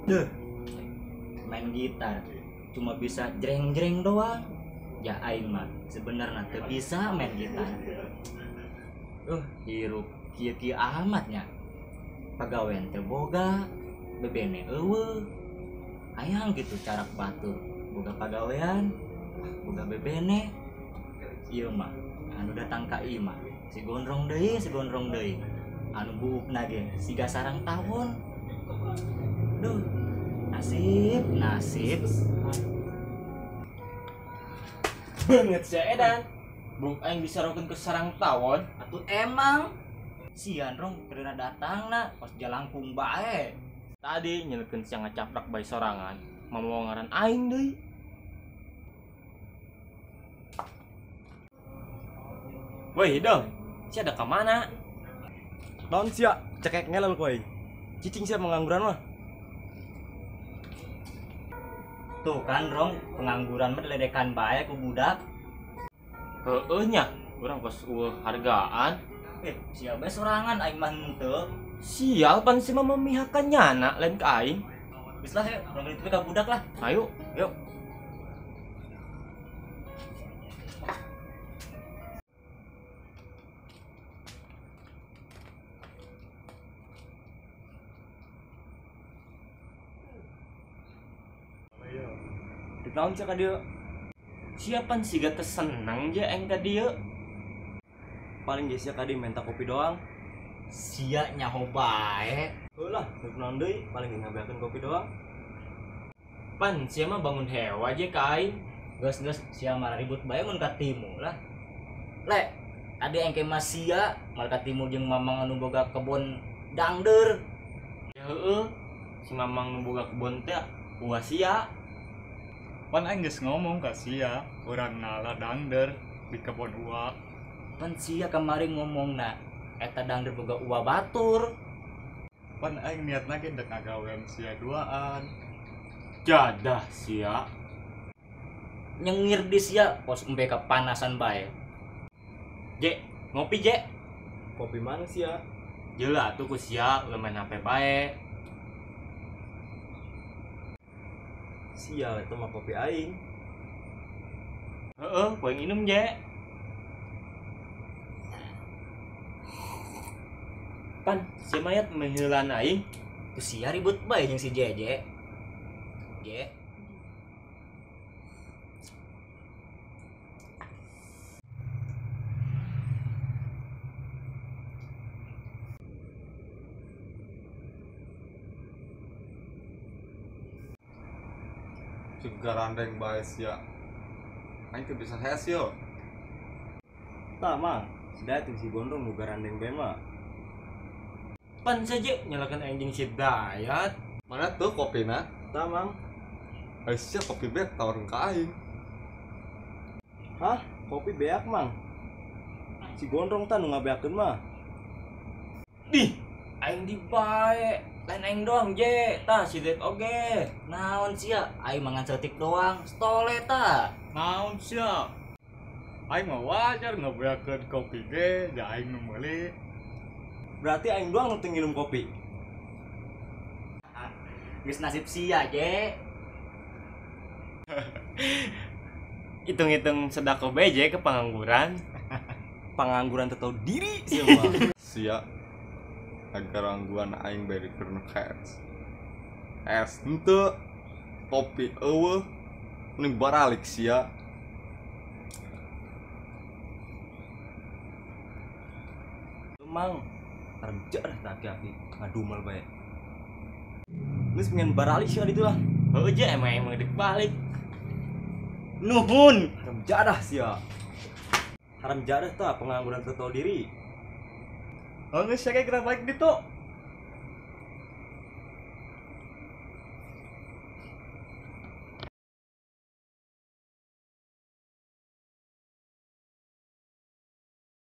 Deh, main gitar cuma bisa jreng-jreng doang. Ya aing mah sebenarnya teu bisa main gitar. Hirup kieu-kieu amatnya. Pagawean teu boga, bebene eueuh. Hayang gitu carak batur, boga pagawean, boga bebene. Ieu mah anu datang ka ieu mah si gondrong deui. Anu buukna ge siga sarang tahun. Duh, nasib. Banget si Edan. Bung aing disarokeun ke sarang tawon. Atuh emang sian rong keurana datangna pas jalangkung bae. Tadi nyelekeun sia ngacaprak bae sorangan, mau ngaran aing deui. Woi, dong. Si ada ka mana? Naon sia cekek ngelel ku aing. Cicing sia mengangguran mah. Tuh kan rong pengangguran mah diledekan bae ku budak. Heueuh nya, urang kos eueuh hargaan. Sia bae sorangan aing mah henteu. Sial pan si mah memihakkan nyana lain ka aing. Geus lah he, urang itu ka budak lah. Ayo, yuk. Ditaon sia ka dieu. Siapan siga teu seneng je aing ka dieu. Paling ge sia ka dieu minta kopi doang. Sia nyaho bae. Heulah, teu naon deui, paling ge ngabeakeun kopi doang. Pan sia mah bangun hewa je ka aing. Geus sia mah ribut bae mun ka timu lah. Le, ade engke mah sia mal ka timu jeung mamang anu boga kebon dangdeur. Ya heueuh, si mamang nu boga kebon teh ulah sia. Pan aing geus ngomong ka sia, urang nala dangder di kebon uak. Pan sia kamari ngomongna eta dangdeur boga uwa batur. Pan aing niatna ge dek ngagawean sia duaan. Jadah sia. Nyengir di sia pos embe kapanasan bae. Je, ngopi je. Kopi mana sia? Jeula atuh ku sia ulah main HP bae. Sia eta mah kopi aing. Heeh, poe nginum je. Pan, si mayat meheulan aing. Tu sia ribut bae jeung si Jeje. Je. Juga randeng bae sia. Aing teu bisa hes yo. Tah mang, sedateng si gondrong nu garandeng bae mah. Pan saja nyalakan aing jeung si Dayat. Mana tuh kopina? Tah mang. Sia kopi bek tawarin ka aing. Hah? Kopi beak mang. Si gondrong tah nu ngabeakeun mah. Dih, aing di bae. Lain aing doang je, tah si Det oge. Naon sia? Aing mangan setik doang, stole ta. Naon sia? Aing mah wajar ngabeakeun kopi ge, da aing nu meuli. Berarti aing doang nu teu nginum kopi. Geus nasib sia, Je. Hitung-hitung sedekah bae je ke pengangguran. Pengangguran teu tahu diri sia mah. Sia agar gangguan aing bae keur hes. Es henteu. Kopi eueuh. Mending baralik sia. Mang, kerja dah taki-taki ngadumel bae. Geus pengen baralik sia ditu lah. Heueuh je emang dek balik. Nuhun. Haram jadah sia. Haram jadah tah pengangguran teu tahu diri. Oh, geus sia kira balik ditu.